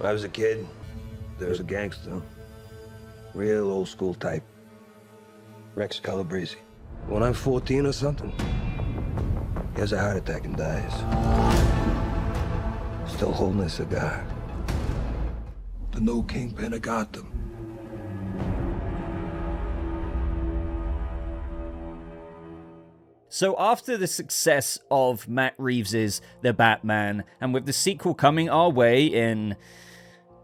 When I was a kid, there was a gangster. Real old school type. Rex Calabrese. When I'm 14 or something, he has a heart attack and dies. Still holding a cigar. The new kingpin of Gotham. So after the success of Matt Reeves' The Batman, and with the sequel coming our way in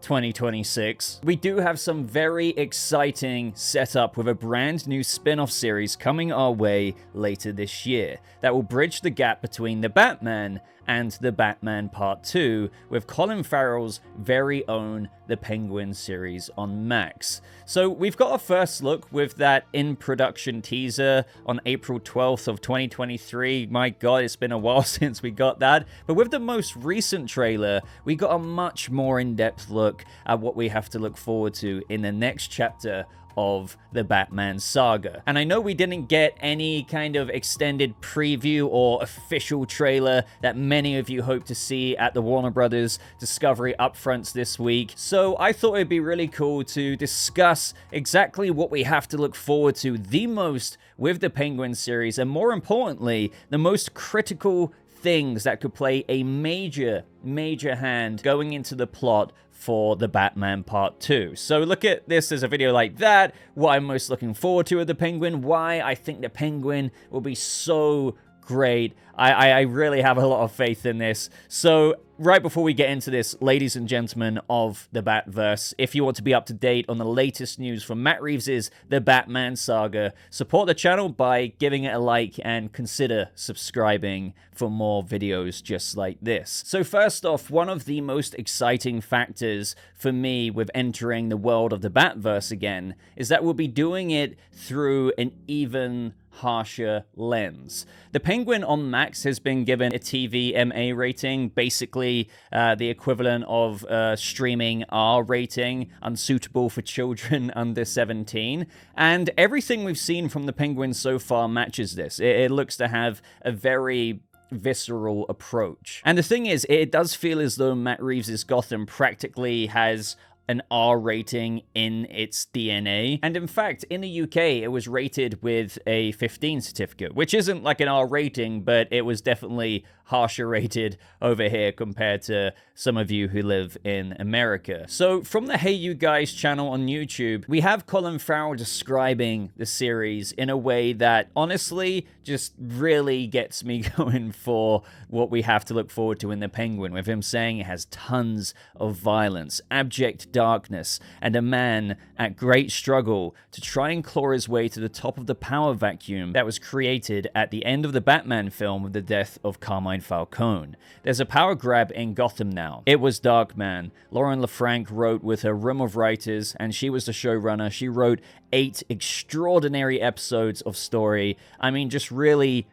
2026, we do have some very exciting setup with a brand new spin-off series coming our way later this year that will bridge the gap between The Batman and The Batman Part 2 with Colin Farrell's very own The Penguin series on Max. So we've got a first look with that in-production teaser on April 12th of 2023. My god, it's been a while since we got that. But with the most recent trailer, we got a much more in-depth look at what we have to look forward to in the next chapter of the Batman saga. And I know we didn't get any kind of extended preview or official trailer that many of you hope to see at the Warner Brothers Discovery upfronts this week. So I thought it'd be really cool to discuss exactly what we have to look forward to the most with the Penguin series, and more importantly, the most critical things that could play a major hand going into the plot for the Batman Part 2. So look at this as a video like that, what I'm most looking forward to with the Penguin, why I think the Penguin will be so great. I really have a lot of faith in this. So right before we get into this, ladies and gentlemen of the Batverse, if you want to be up to date on the latest news from Matt Reeves' The Batman saga, support the channel by giving it a like and consider subscribing for more videos just like this. So first off, one of the most exciting factors for me with entering the world of the Batverse again is that we'll be doing it through an even harsher lens. The Penguin on Max has been given a TV MA rating, basically the equivalent of streaming R rating, unsuitable for children under 17, and everything we've seen from the Penguin so far matches this. It looks to have a very visceral approach. And the thing is, it does feel as though Matt Reeves' Gotham practically has an R rating in its DNA. And in fact, in the UK, it was rated with a 15 certificate, which isn't like an R rating, but it was definitely harsher rated over here compared to some of you who live in America. So from the Hey You Guys channel on YouTube, we have Colin Farrell describing the series in a way that honestly just really gets me going for what we have to look forward to in The Penguin, with him saying it has tons of violence, abject darkness, and a man at great struggle to try and claw his way to the top of the power vacuum that was created at the end of the Batman film with the death of Carmine Falcone. There's a power grab in Gotham now. It was Darkman. Lauren LaFranc wrote with her room of writers, and she was the showrunner. She wrote 8 extraordinary episodes of story. I mean, just really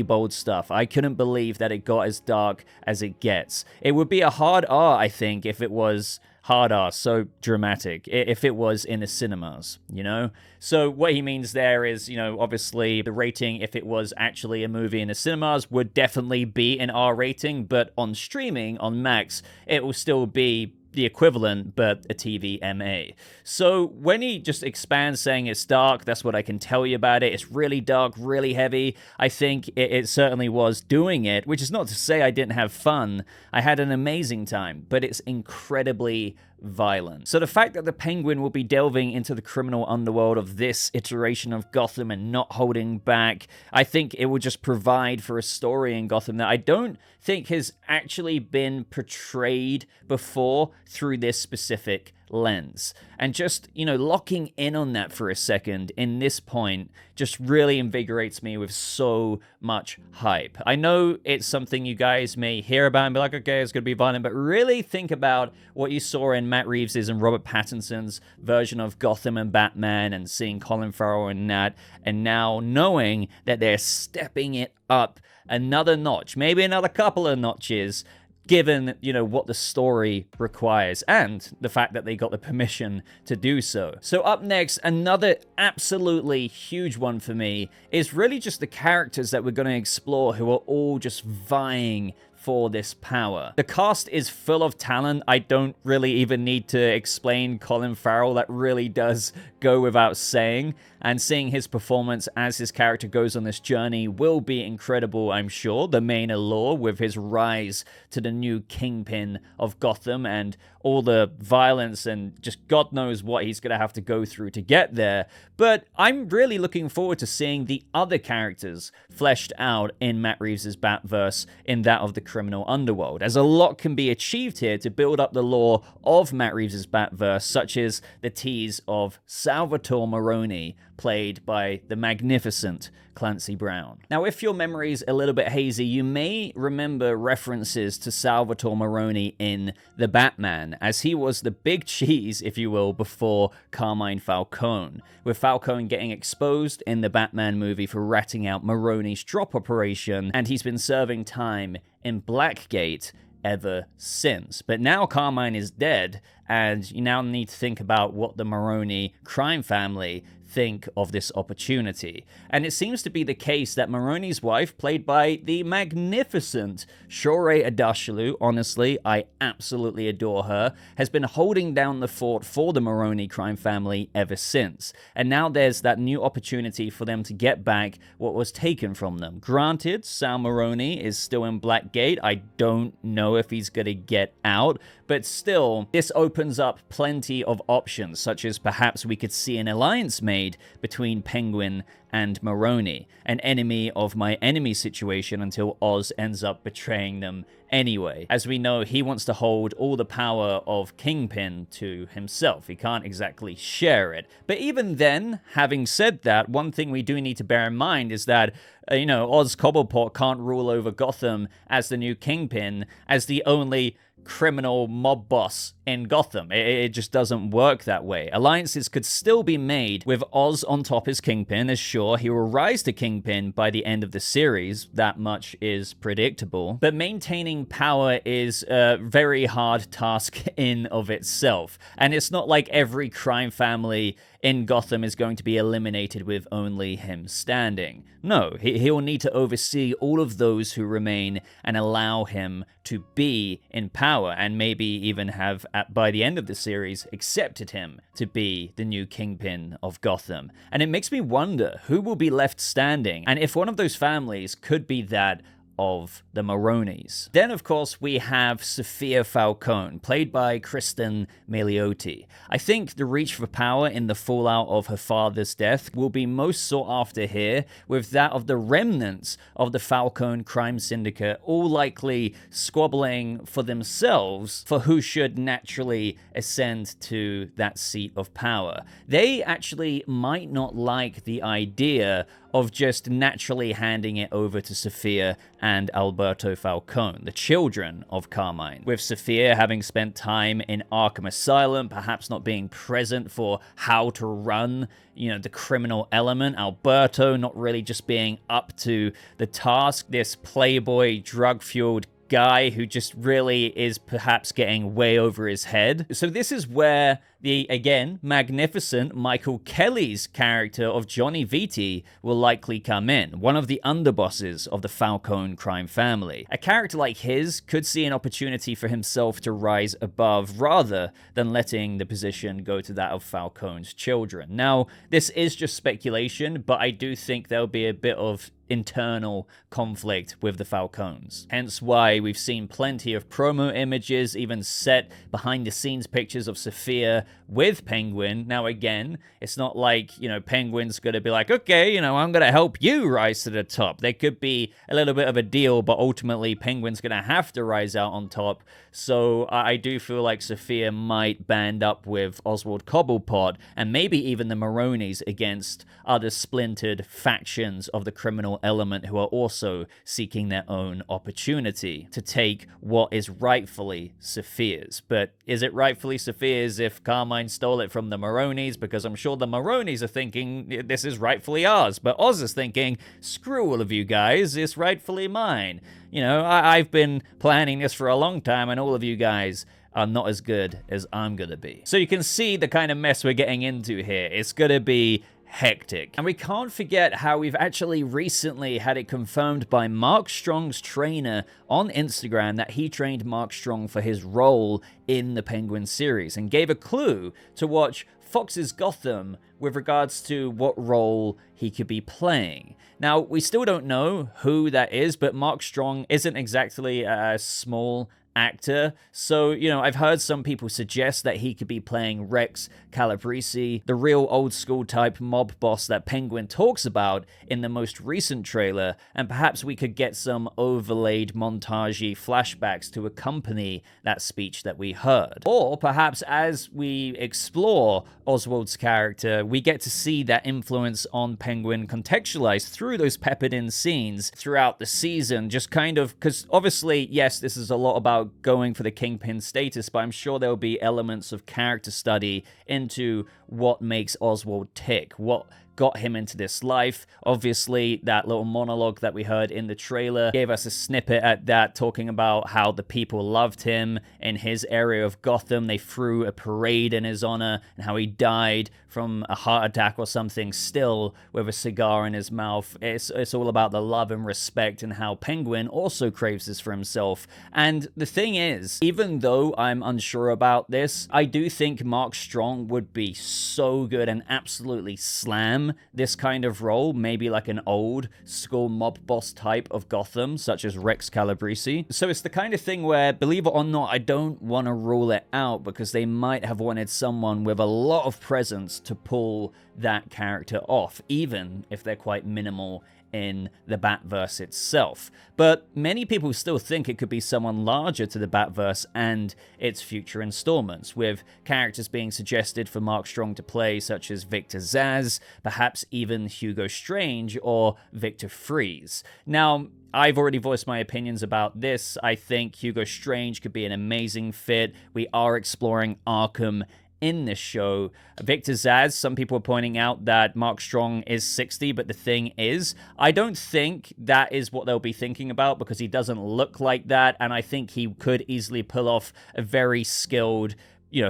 bold stuff. I couldn't believe that it got as dark as it gets. It would be a hard R, I think, if it was hard R, so dramatic, if it was in the cinemas, you know? So what he means there is, you know, obviously the rating, if it was actually a movie in the cinemas, would definitely be an R rating, but on streaming, on Max, it will still be the equivalent, but a TV MA. So when he just expands saying it's dark, that's what I can tell you about it. It's really dark, really heavy. I think it certainly was doing it, which is not to say I didn't have fun. I had an amazing time, but it's incredibly violent. So the fact that the Penguin will be delving into the criminal underworld of this iteration of Gotham and not holding back, I think it will just provide for a story in Gotham that I don't think has actually been portrayed before through this specific lens. And just, you know, locking in on that for a second in this point just really invigorates me with so much hype. I know it's something you guys may hear about and be like, okay, it's going to be violent, but really think about what you saw in Matt Reeves's and Robert Pattinson's version of Gotham and Batman, and seeing Colin Farrell in that, and now knowing that they're stepping it up another notch, maybe another couple of notches, given, you know, what the story requires and the fact that they got the permission to do so. So up next, another absolutely huge one for me is really just the characters that we're going to explore, who are all just vying for this power. The cast is full of talent. I don't really even need to explain Colin Farrell. That really does go without saying. And seeing his performance as his character goes on this journey will be incredible, I'm sure. The main allure with his rise to the new kingpin of Gotham and all the violence and just God knows what he's going to have to go through to get there. But I'm really looking forward to seeing the other characters fleshed out in Matt Reeves' Batverse in that of the criminal underworld, as a lot can be achieved here to build up the lore of Matt Reeves' Batverse, such as the tease of Salvatore Maroni, played by the magnificent Clancy Brown. Now, if your memory is a little bit hazy, you may remember references to Salvatore Maroni in The Batman, as he was the big cheese, if you will, before Carmine Falcone, with Falcone getting exposed in the Batman movie for ratting out Maroni's drop operation, and he's been serving time in Blackgate ever since. But now Carmine is dead, and you now need to think about what the Maroni crime family think of this opportunity. And it seems to be the case that Maroni's wife, played by the magnificent Shohreh Aghdashloo, honestly, I absolutely adore her, has been holding down the fort for the Maroni crime family ever since. And now there's that new opportunity for them to get back what was taken from them. Granted, Sal Maroni is still in Blackgate. I don't know if he's gonna get out, but still, this opens up plenty of options, such as perhaps we could see an alliance made between Penguin and Maroni, an enemy of my enemy situation until Oz ends up betraying them anyway. As we know, he wants to hold all the power of Kingpin to himself. He can't exactly share it. But even then, having said that, one thing we do need to bear in mind is that, Oz Cobblepot can't rule over Gotham as the new Kingpin, as the only criminal mob boss in Gotham. It just doesn't work that way. Alliances could still be made with Oz on top as Kingpin, as sure, he will rise to Kingpin by the end of the series. That much is predictable. But maintaining power is a very hard task in of itself. And it's not like every crime family in Gotham is going to be eliminated with only him standing. No, he'll need to oversee all of those who remain and allow him to be in power, and maybe even have, by the end of the series, accepted him to be the new Kingpin of Gotham. And it makes me wonder who will be left standing, and if one of those families could be that of the Maronis. Then, of course, we have Sophia Falcone, played by Kristen Milioti. I think the reach for power in the fallout of her father's death will be most sought after here, with that of the remnants of the Falcone crime syndicate all likely squabbling for themselves for who should naturally ascend to that seat of power. They actually might not like the idea of just naturally handing it over to Sophia and Alberto Falcone, the children of Carmine. With Sophia having spent time in Arkham Asylum, perhaps not being present for how to run, the criminal element. Alberto not really just being up to the task. This playboy, drug-fueled guy who just really is perhaps getting way over his head. So this is where the, again, magnificent Michael Kelly's character of Johnny Vitti will likely come in, one of the underbosses of the Falcone crime family. A character like his could see an opportunity for himself to rise above rather than letting the position go to that of Falcone's children. Now, this is just speculation, but I do think there'll be a bit of internal conflict with the Falcones. Hence why we've seen plenty of promo images, even set behind the scenes pictures of Sophia with Penguin. Now again, it's not like, Penguin's gonna be like, okay, I'm gonna help you rise to the top. There could be a little bit of a deal, but ultimately Penguin's gonna have to rise out on top. So I do feel like Sophia might band up with Oswald Cobblepot and maybe even the Maronis against other splintered factions of the criminal element who are also seeking their own opportunity to take what is rightfully Sophia's. But is it rightfully Sophia's if Carmine stole it from the Maronis? Because I'm sure the Maronis are thinking this is rightfully ours, but Oz is thinking, screw all of you guys, it's rightfully mine. I've been planning this for a long time, and all of you guys are not as good as I'm gonna be. So you can see the kind of mess we're getting into here. It's gonna be hectic. And we can't forget how we've actually recently had it confirmed by Mark Strong's trainer on Instagram that he trained Mark Strong for his role in the Penguin series and gave a clue to watch Fox's Gotham with regards to what role he could be playing. Now, we still don't know who that is, but Mark Strong isn't exactly a small actor. So, I've heard some people suggest that he could be playing Rex Calabrese, the real old school type mob boss that Penguin talks about in the most recent trailer, and perhaps we could get some overlaid montagey flashbacks to accompany that speech that we heard. Or perhaps as we explore Oswald's character, we get to see that influence on Penguin contextualized through those peppered in scenes throughout the season, just kind of, because obviously, yes, this is a lot about going for the Kingpin status, but I'm sure there'll be elements of character study into what makes Oswald tick, what got him into this life. Obviously, that little monologue that we heard in the trailer gave us a snippet at that, talking about how the people loved him in his area of Gotham. They threw a parade in his honor, and how he died from a heart attack or something, still with a cigar in his mouth. It's all about the love and respect, and how Penguin also craves this for himself. And the thing is, even though I'm unsure about this, I do think Mark Strong would be so good and absolutely slam this kind of role, maybe like an old school mob boss type of Gotham, such as Rex Calabrese. So it's the kind of thing where, believe it or not, I don't want to rule it out, because they might have wanted someone with a lot of presence to pull that character off, even if they're quite minimal in the Batverse itself. But many people still think it could be someone larger to the Batverse and its future installments, with characters being suggested for Mark Strong to play, such as Victor Zsasz, perhaps even Hugo Strange or Victor Fries. Now, I've already voiced my opinions about this. I think Hugo Strange could be an amazing fit. We are exploring Arkham in this show. Victor Zsasz, some people are pointing out that Mark Strong is 60, but the thing is, I don't think that is what they'll be thinking about, because he doesn't look like that, and I think he could easily pull off a very skilled,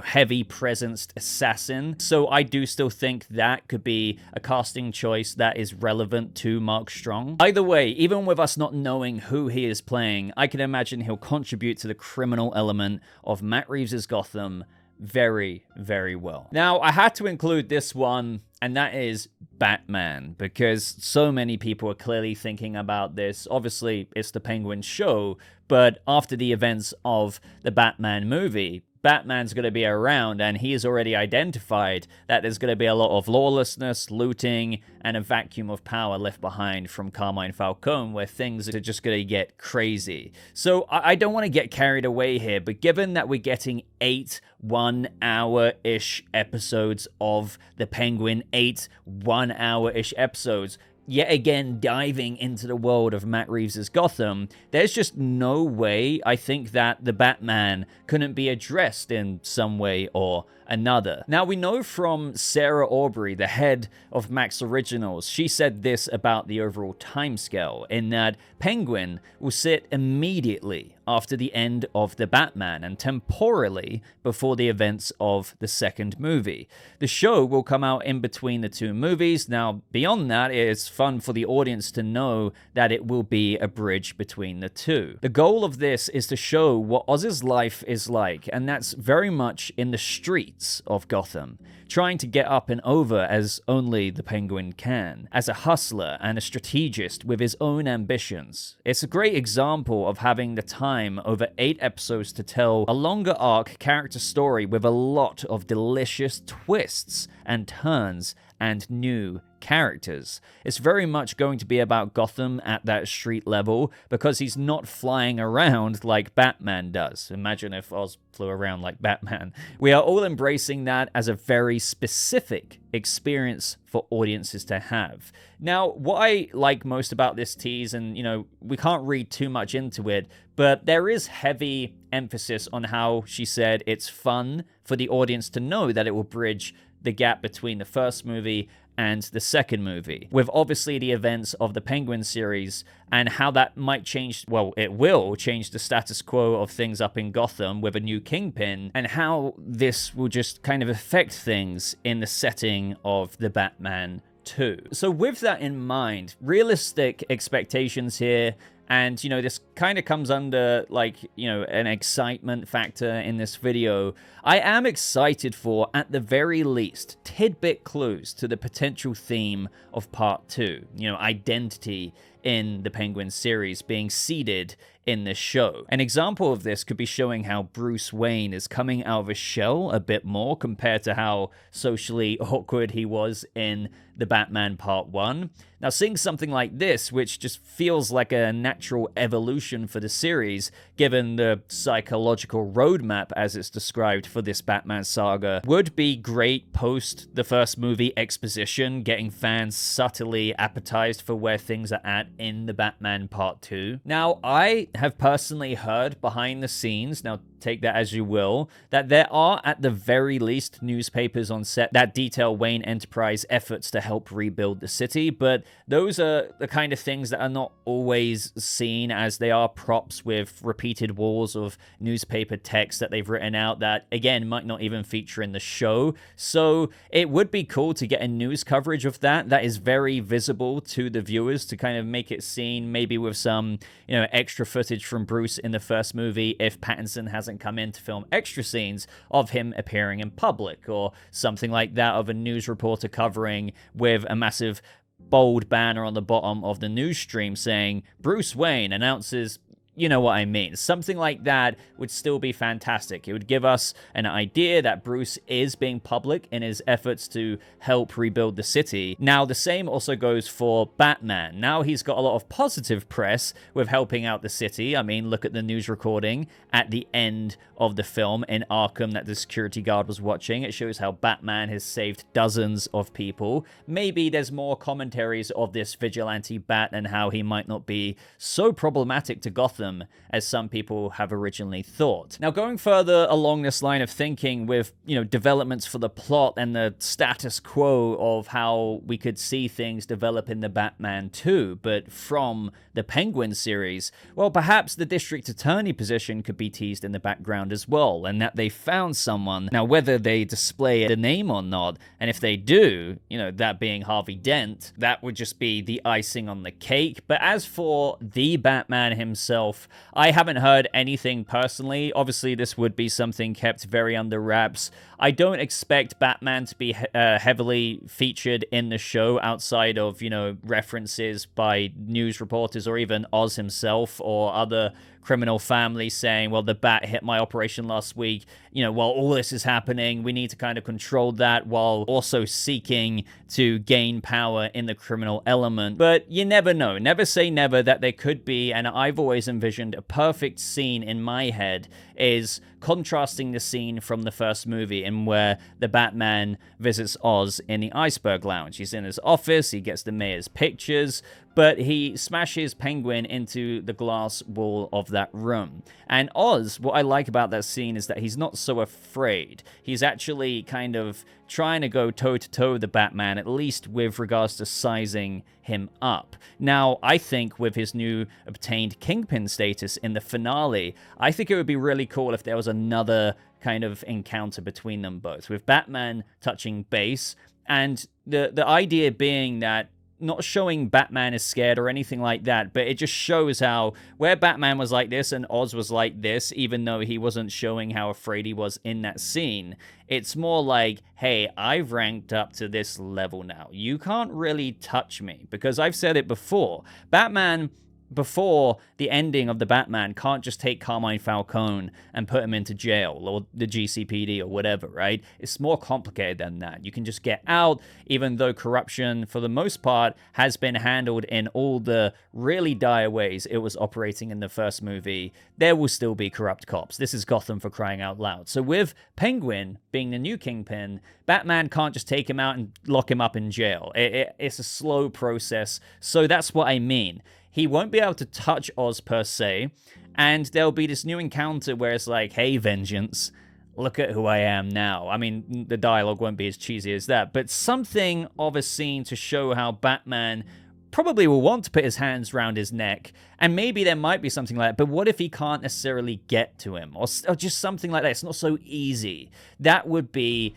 heavy presenced assassin. So I do still think that could be a casting choice that is relevant to Mark Strong. Either way, even with us not knowing who he is playing, I can imagine he'll contribute to the criminal element of Matt Reeves' Gotham very, very well. Now, I had to include this one, and that is Batman, because so many people are clearly thinking about this. Obviously, it's the Penguin show, but after the events of the Batman movie, Batman's going to be around, and he has already identified that there's going to be a lot of lawlessness, looting, and a vacuum of power left behind from Carmine Falcone, where things are just going to get crazy. So I don't want to get carried away here, but given that we're getting 8 one-hour-ish episodes of the Penguin, 8 one-hour-ish episodes, yet again diving into the world of Matt Reeves' Gotham, there's just no way I think that the Batman couldn't be addressed in some way or another. Now, we know from Sarah Aubrey, the head of Max Originals, she said this about the overall timescale, in that Penguin will sit immediately after the end of the Batman and temporally before the events of the second movie. The show will come out in between the two movies. Now, beyond that, it's fun for the audience to know that it will be a bridge between the two. The goal of this is to show what Oz's life is like, and that's very much in the streets of Gotham, trying to get up and over as only the Penguin can, as a hustler and a strategist with his own ambitions. It's a great example of having the time over 8 episodes to tell a longer arc character story with a lot of delicious twists and turns and new characters. It's very much going to be about Gotham at that street level, because he's not flying around like Batman does. Imagine if Oz flew around like Batman. We are all embracing that as a very specific experience for audiences to have. Now, what I like most about this tease, and we can't read too much into it, but there is heavy emphasis on how she said it's fun for the audience to know that it will bridge the gap between the first movie and the second movie, with obviously the events of the Penguin series and how that might change, well, it will change the status quo of things up in Gotham with a new Kingpin, and how this will just kind of affect things in the setting of the Batman 2. So with that in mind, realistic expectations here, and, you know, this kind of comes under, like, you know, an excitement factor in this video. I am excited for, at the very least, tidbit clues to the potential theme of Part 2. You know, identity in the Penguin series being seeded in this show. An example of this could be showing how Bruce Wayne is coming out of his shell a bit more compared to how socially awkward he was in the Batman Part 1. Now, seeing something like this, which just feels like a natural evolution for the series, given the psychological roadmap as it's described for this Batman saga, would be great post the first movie exposition, getting fans subtly appetized for where things are at in the Batman Part 2. Now, I have personally heard behind the scenes, now take that as you will, that there are at the very least newspapers on set that detail Wayne Enterprise efforts to help rebuild the city, but those are the kind of things that are not always seen, as they are props with repeated walls of newspaper text that they've written out that, again, might not even feature in the show. So it would be cool to get a news coverage of that is very visible to the viewers, to kind of make it seen, maybe with some, you know, extra footage from Bruce in the first movie if Pattinson hasn't come in to film extra scenes of him appearing in public, or something like that of a news reporter covering with a massive bold banner on the bottom of the news stream saying Bruce Wayne announces, you know what I mean. Something like that would still be fantastic. It would give us an idea that Bruce is being public in his efforts to help rebuild the city. Now, the same also goes for Batman. Now he's got a lot of positive press with helping out the city. I mean, look at the news recording at the end of the film in Arkham that the security guard was watching. It shows how Batman has saved dozens of people. Maybe there's more commentaries of this vigilante bat and how he might not be so problematic to Gotham as some people have originally thought. Now, going further along this line of thinking with, you know, developments for the plot and the status quo of how we could see things develop in the Batman 2, but from the Penguin series, well, perhaps the district attorney position could be teased in the background as well, and that they found someone. Now, whether they display the name or not, and if they do, you know, that being Harvey Dent, that would just be the icing on the cake. But as for the Batman himself, I haven't heard anything personally. Obviously, this would be something kept very under wraps. I don't expect Batman to be heavily featured in the show outside of, you know, references by news reporters or even Oz himself or other criminal families saying, well, the bat hit my operation last week. You know, while all this is happening, we need to kind of control that while also seeking to gain power in the criminal element. But you never know. Never say never that there could be, and I've always envisioned a perfect scene in my head is contrasting the scene from the first movie in where the Batman visits Oz in the Iceberg Lounge. He's in his office, he gets the mayor's pictures, but he smashes Penguin into the glass wall of that room. And Oz, what I like about that scene is that he's not so afraid. He's actually kind of trying to go toe-to-toe with the Batman, at least with regards to sizing him up. Now, I think with his new obtained Kingpin status in the finale, I think it would be really cool if there was another kind of encounter between them both, with Batman touching base, and the idea being that not showing Batman is scared or anything like that, but it just shows how where Batman was like this and Oz was like this, even though he wasn't showing how afraid he was in that scene. It's more like, hey, I've ranked up to this level now. You can't really touch me, because I've said it before. Batman, before the ending of the Batman, can't just take Carmine Falcone and put him into jail or the GCPD or whatever, right? It's more complicated than that. You can just get out, even though corruption, for the most part, has been handled in all the really dire ways it was operating in the first movie. There will still be corrupt cops. This is Gotham, for crying out loud. So with Penguin being the new Kingpin, Batman can't just take him out and lock him up in jail. It's a slow process. So that's what I mean. He won't be able to touch Oz per se, and there'll be this new encounter where it's like, hey, Vengeance, look at who I am now. I mean, the dialogue won't be as cheesy as that, but something of a scene to show how Batman probably will want to put his hands around his neck, and maybe there might be something like that, but what if he can't necessarily get to him, or just something like that? It's not so easy. That would be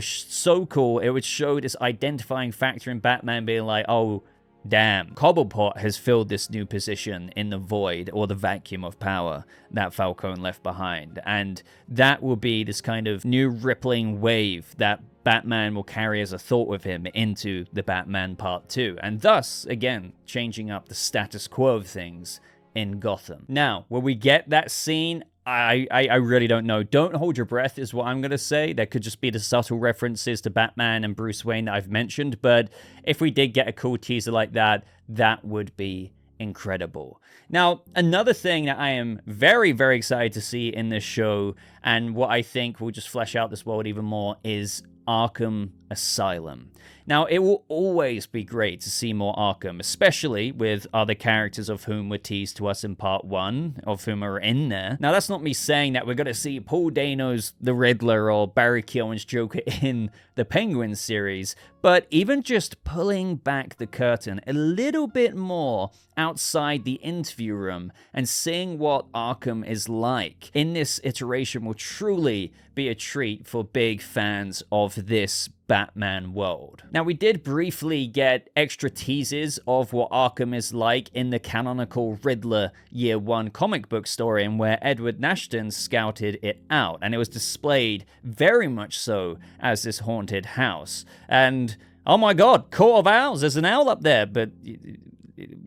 so cool. It would show this identifying factor in Batman being like, oh, damn, Cobblepot has filled this new position in the void or the vacuum of power that Falcone left behind. And that will be this kind of new rippling wave that Batman will carry as a thought with him into the Batman Part 2. And thus, again, changing up the status quo of things in Gotham. Now, will we get that scene? I really don't know. Don't hold your breath is what I'm going to say. There could just be the subtle references to Batman and Bruce Wayne that I've mentioned, but if we did get a cool teaser like that, that would be incredible. Now, another thing that I am very, very excited to see in this show, and what I think will just flesh out this world even more, is Arkham Asylum. Now, it will always be great to see more Arkham, especially with other characters of whom were teased to us in Part 1, of whom are in there. Now, that's not me saying that we're going to see Paul Dano's The Riddler or Barry Keoghan's Joker in the Penguin series, but even just pulling back the curtain a little bit more outside the interview room and seeing what Arkham is like in this iteration will truly be a treat for big fans of this Batman world. Now, we did briefly get extra teases of what Arkham is like in the canonical Riddler Year 1 comic book story, and where Edward Nashton scouted it out, and it was displayed very much so as this haunted house. And oh my god, Court of Owls, there's an owl up there, but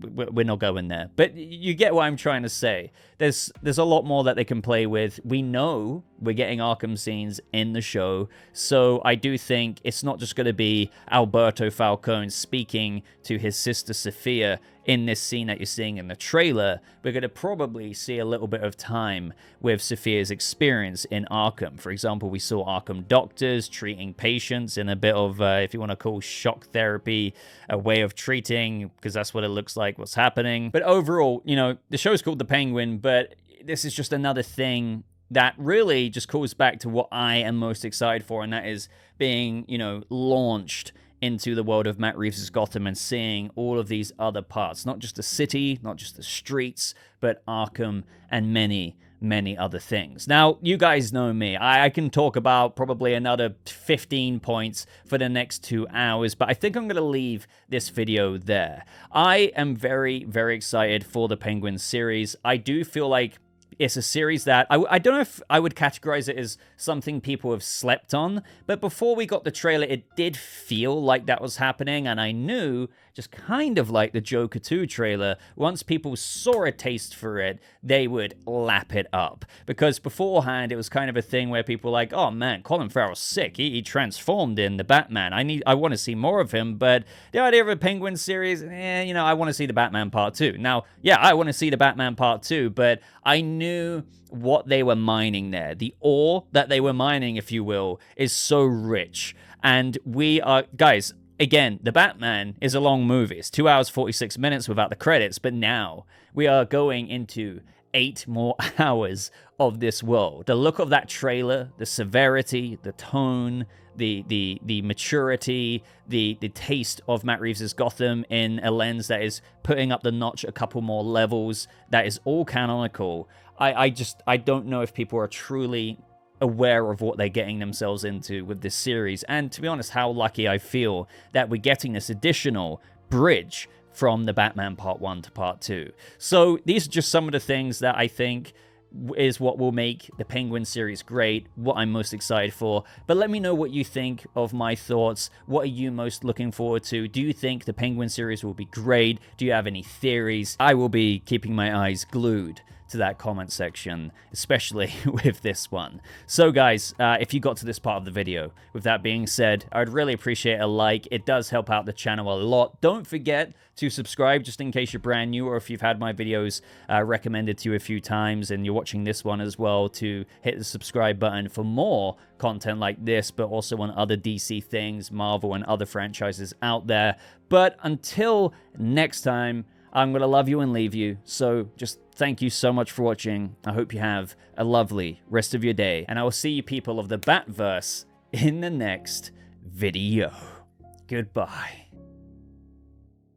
we're not going there. But you get what I'm trying to say. There's a lot more that they can play with. We know we're getting Arkham scenes in the show, so I do think it's not just going to be Alberto Falcone speaking to his sister Sophia in this scene that you're seeing in the trailer. We're going to probably see a little bit of time with Sophia's experience in Arkham. For example, we saw Arkham doctors treating patients in a bit of, if you want to call shock therapy, a way of treating, because that's what it looks like, what's happening. But overall, the show's called The Penguin, but this is just another thing that really just calls back to what I am most excited for, and that is being, launched into the world of Matt Reeves' Gotham and seeing all of these other parts, not just the city, not just the streets, but Arkham and many, many other things. Now, you guys know me. I can talk about probably another 15 points for the next 2 hours, but I think I'm going to leave this video there. I am very, very excited for the Penguin series. I do feel like it's a series that I don't know if I would categorize it as something people have slept on, but before we got the trailer, it did feel like that was happening, and I knew, just kind of like the Joker 2 trailer, once people saw a taste for it, they would lap it up. Because beforehand, it was kind of a thing where people were like, oh man, Colin Farrell's sick. He transformed in the Batman. I want to see more of him, but the idea of a Penguin series, I want to see the Batman Part 2. Now, yeah, I want to see the Batman Part 2, but I knew what they were mining there. The ore that they were mining, if you will, is so rich. And we are, guys, again, The Batman is a long movie. It's 2 hours, 46 minutes without the credits, but now we are going into 8 more hours of this world. The look of that trailer, the severity, the tone, the maturity, the taste of Matt Reeves' Gotham in a lens that is putting up the notch a couple more levels, that is all canonical. I don't know if people are truly aware of what they're getting themselves into with this series, and to be honest, how lucky I feel that we're getting this additional bridge from the Batman Part 1 to Part 2. So these are just some of the things that I think is what will make the Penguin series great, what I'm most excited for. But let me know what you think of my thoughts. What are you most looking forward to? Do you think the Penguin series will be great? Do you have any theories? I will be keeping my eyes glued to that comment section, especially with this one. So guys, if you got to this part of the video, with that being said, I'd really appreciate a like. It does help out the channel a lot. Don't forget to subscribe just in case you're brand new, or if you've had my videos recommended to you a few times and you're watching this one as well, to hit the subscribe button for more content like this, but also on other DC things, Marvel and other franchises out there. But until next time, I'm going to love you and leave you. So just thank you so much for watching. I hope you have a lovely rest of your day. And I will see you people of the Batverse in the next video. Goodbye.